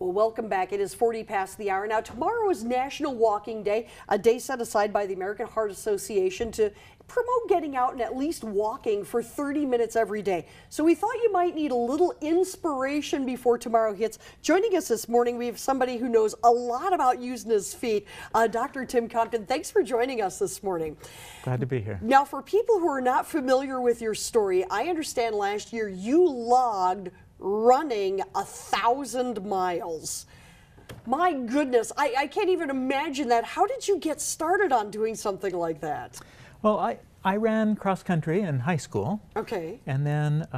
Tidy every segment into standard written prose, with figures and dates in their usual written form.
Well, welcome back. It is 40 past the hour. Now, tomorrow is National Walking Day, a day set aside by the American Heart Association to promote getting out and at least walking for 30 minutes every day. So we thought you might need a little inspiration before tomorrow hits. Joining us this morning, we have somebody who knows a lot about using his feet, Dr. Tim Compton. Thanks for joining us this morning. Glad to be here. Now, for people who are not familiar with your story, I understand last year you logged running 1,000 miles. My goodness, I can't even imagine that. How did you get started on doing something like that? Well, I ran cross country in high school. Okay. And then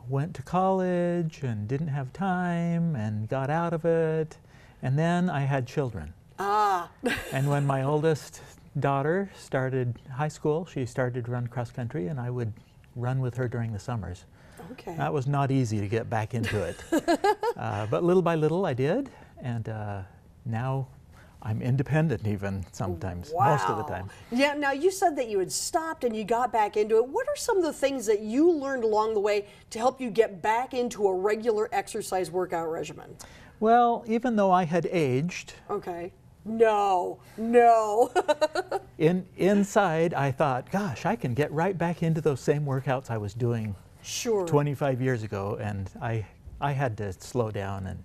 went to college and didn't have time and got out of it. And then I had children. Ah. And when my oldest daughter started high school, she started to run cross country, and I would run with her during the summers. Okay. That was not easy to get back into it. But little by little I did, and now I'm independent even sometimes, Wow. most of the time. Yeah, now you said that you had stopped and you got back into it. What are some of the things that you learned along the way to help you get back into a regular exercise workout regimen? Well, even though I had aged, Okay. No. inside I thought, gosh, I can get right back into those same workouts I was doing Sure. 25 years ago, and I had to slow down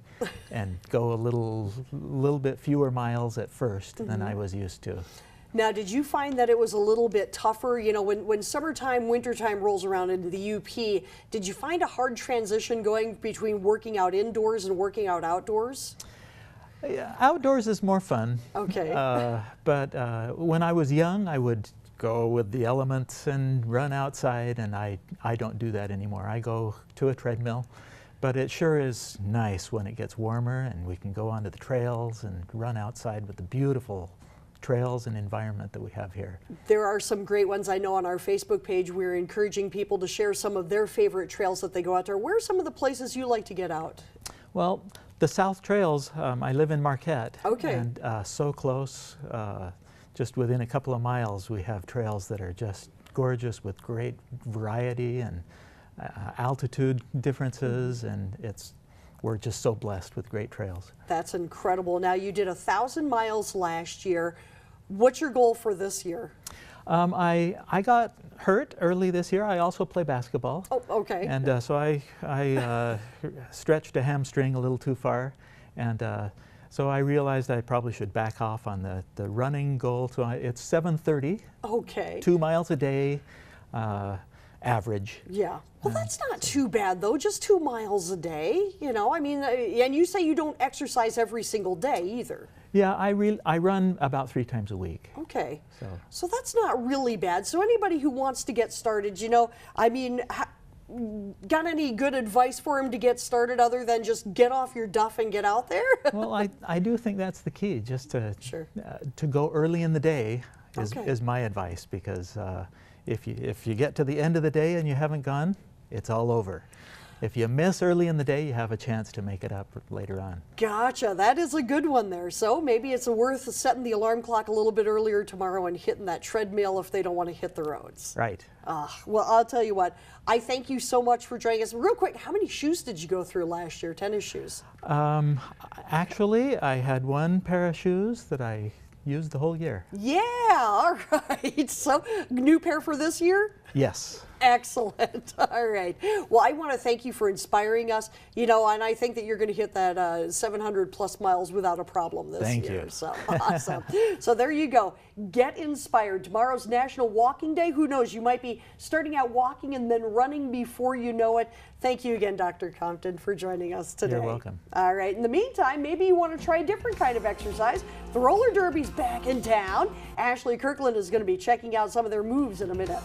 and go a little bit fewer miles at first than I was used to. Now, did you find that it was a little bit tougher? You know, when summertime, wintertime rolls around into the UP, did you find a hard transition going between working out indoors and working out outdoors? Yeah, outdoors is more fun. Okay. But when I was young, I would go with the elements and run outside, and I don't do that anymore. I go to a treadmill, but it sure is nice when it gets warmer and we can go onto the trails and run outside with the beautiful trails and environment that we have here. There are some great ones. I know on our Facebook page we're encouraging people to share some of their favorite trails that they go out there. Where are some of the places you like to get out? Well, the South Trails, I live in Marquette. Okay. And so close, just within a couple of miles, we have trails that are just gorgeous with great variety and altitude differences, and we're just so blessed with great trails. That's incredible. Now, you did 1,000 miles last year. What's your goal for this year? I got hurt early this year. I also play basketball. Oh, okay. And so I stretched a hamstring a little too far, and so I realized I probably should back off on the running goal. So it's 7:30. Okay. 2 miles a day, average. Yeah. Well, that's not too bad, though. Just 2 miles a day, you know. I mean, and you say you don't exercise every single day either. Yeah, I run about 3 times a week. Okay. So that's not really bad. So anybody who wants to get started, you know, I mean, got any good advice for him to get started other than just get off your duff and get out there? Well, I do think that's the key, just to Sure. To go early in the day Okay. is my advice, because if you get to the end of the day and you haven't gone, it's all over. If you miss early in the day, you have a chance to make it up later on. Gotcha. That is a good one there. So maybe it's worth setting the alarm clock a little bit earlier tomorrow and hitting that treadmill if they don't want to hit the roads. Right. Well, I'll tell you what. I thank you so much for joining us. Real quick, how many shoes did you go through last year, tennis shoes? Actually, I had one pair of shoes that I used the whole year. Yeah, all right. So, new pair for this year? Yes. Excellent. All right. Well, I want to thank you for inspiring us. You know, and I think that you're going to hit that 700 plus miles without a problem this Thank year. you. So awesome. So there you go. Get inspired. Tomorrow's National Walking Day. Who knows? You might be starting out walking and then running before you know it. Thank you again, Dr. Compton, for joining us today. You're welcome. All right. In the meantime, maybe you want to try a different kind of exercise. The roller derby's back in town. Ashley Kirkland is going to be checking out some of their moves in a minute.